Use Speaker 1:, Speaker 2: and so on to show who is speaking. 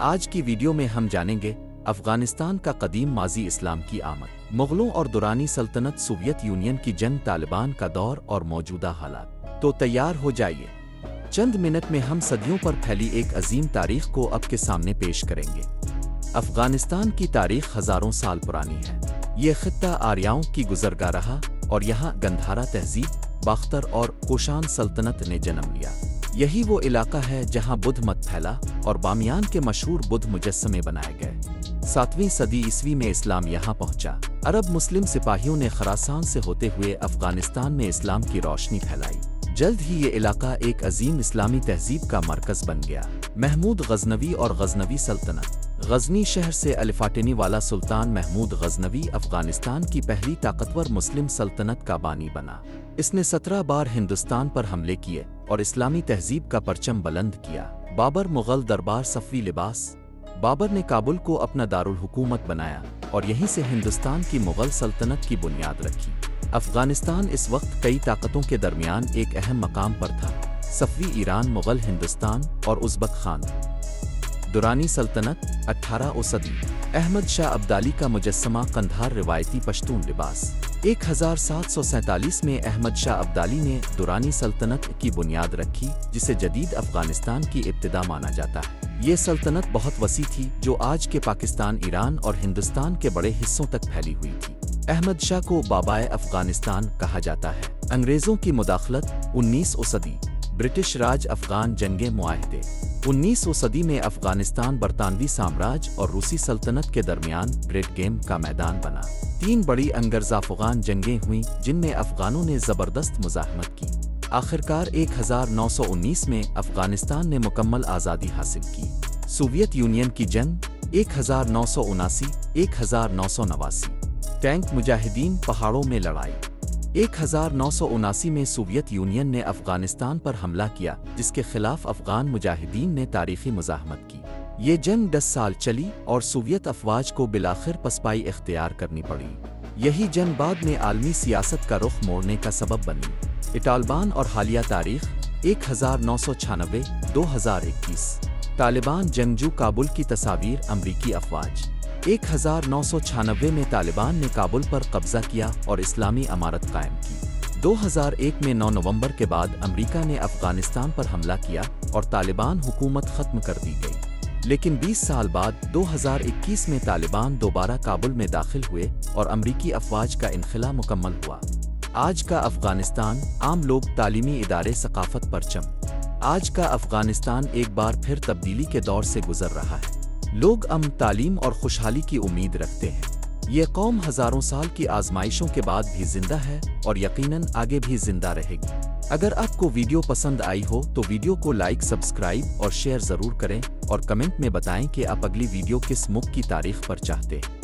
Speaker 1: आज की वीडियो में हम जानेंगे अफगानिस्तान का कदीम माजी, इस्लाम की आमद, मुगलों और दुरानी सल्तनत, सोवियत यूनियन की जंग, तालिबान का दौर और मौजूदा हालात। तो तैयार हो जाइए, चंद मिनट में हम सदियों पर फैली एक अजीम तारीख को आपके सामने पेश करेंगे। अफगानिस्तान की तारीख हजारों साल पुरानी है। ये खित्ता आर्याओं की गुजरगाह रहा और यहाँ गंधारा तहजीब, बाख्तर और कोशान सल्तनत ने जन्म लिया। यही वो इलाका है जहाँ बुद्ध मत फैला और बामियान के मशहूर बुद्ध मुजस्समे बनाए गए। 7वीं सदी ईस्वी में इस्लाम यहाँ पहुँचा। अरब मुस्लिम सिपाहियों ने खरासान से होते हुए अफगानिस्तान में इस्लाम की रोशनी फैलाई। जल्द ही ये इलाका एक अजीम इस्लामी तहजीब का मरकज बन गया। महमूद गजनवी और गजनवी सल्तनत। गजनी शहर से अलिफाटिनी वाला सुल्तान महमूद गजनवी अफगानिस्तान की पहली ताकतवर मुस्लिम सल्तनत का बानी बना। इसने 17 बार हिंदुस्तान पर हमले किए और इस्लामी तहजीब का परचम बुलंद किया। बाबर मुगल दरबार सफ़वी लिबास। बाबर ने काबुल को अपना दारुल हुकूमत बनाया और यहीं से हिंदुस्तान की मुगल सल्तनत की बुनियाद रखी। अफगानिस्तान इस वक्त कई ताकतों के दरमियान एक अहम मकाम पर था। सफ़वी ईरान, मुगल हिंदुस्तान और उज़्बक खान। दुरानी सल्तनत 18वीं सदी। अहमद शाह अब्दाली का मुजस्समा, कंधार, रिवायती पश्तून लिबास। 1747 में अहमद शाह अब्दाली ने दुरानी सल्तनत की बुनियाद रखी, जिसे जदीद अफगानिस्तान की इब्तिदा माना जाता है। ये सल्तनत बहुत वसी थी, जो आज के पाकिस्तान, ईरान और हिंदुस्तान के बड़े हिस्सों तक फैली हुई थी। अहमद शाह को बाबाए अफगानिस्तान कहा जाता है। अंग्रेज़ों की मुदाखलत 19वीं सदी। ब्रिटिश राज, अफगान जंगे, मुआहदे। 19वीं सदी में अफगानिस्तान बरतानवी साम्राज्य और रूसी सल्तनत के दरमियान ग्रेट गेम का मैदान बना। 3 बड़ी अंगरज़ अफगान जंगें हुईं, जिनमें अफगानों ने ज़बरदस्त मुज़ाहमत की। आखिरकार 1919 में अफगानिस्तान ने मुकम्मल आज़ादी हासिल की। सोवियत यूनियन की जंग 1979, 1989। टैंक मुजाहिदीन, पहाड़ों में लड़ाई। 1979 में सोवियत यूनियन ने अफगानिस्तान पर हमला किया, जिसके खिलाफ अफगान मुजाहिदीन ने तारीखी मुज़ाहमत की। ये जंग 10 साल चली और सोवियत अफवाज को बिलाखिर पसपाई इख्तियार करनी पड़ी। यही जंग बाद में आलमी सियासत का रुख मोड़ने का सबब बनी। तालिबान और हालिया तारीख 1996, 2021। तालिबान जंगजू, काबुल की तस्वीर, अमरीकी अफवाज। 1996 में तालिबान ने काबुल पर कब्जा किया और इस्लामी अमारत कायम की। 2001 में 9 नवंबर के बाद अमेरिका ने अफगानिस्तान पर हमला किया और तालिबान हुकूमत ख़त्म कर दी गई। लेकिन 20 साल बाद 2021 में तालिबान दोबारा काबुल में दाखिल हुए और अमरीकी अफवाज का इनखिला मुकम्मल हुआ। आज का अफगानिस्तान, आम लोग, तालीमी इदारे, सकाफत, परचम। आज का अफगानिस्तान एक बार फिर तब्दीली के दौर से गुजर रहा है। लोग अमन, तालीम और खुशहाली की उम्मीद रखते हैं। ये कौम हजारों साल की आजमाइशों के बाद भी जिंदा है और यकीनन आगे भी जिंदा रहेगी। अगर आपको वीडियो पसंद आई हो तो वीडियो को लाइक, सब्सक्राइब और शेयर ज़रूर करें और कमेंट में बताएं कि आप अगली वीडियो किस मुल्क की तारीख पर चाहते हैं।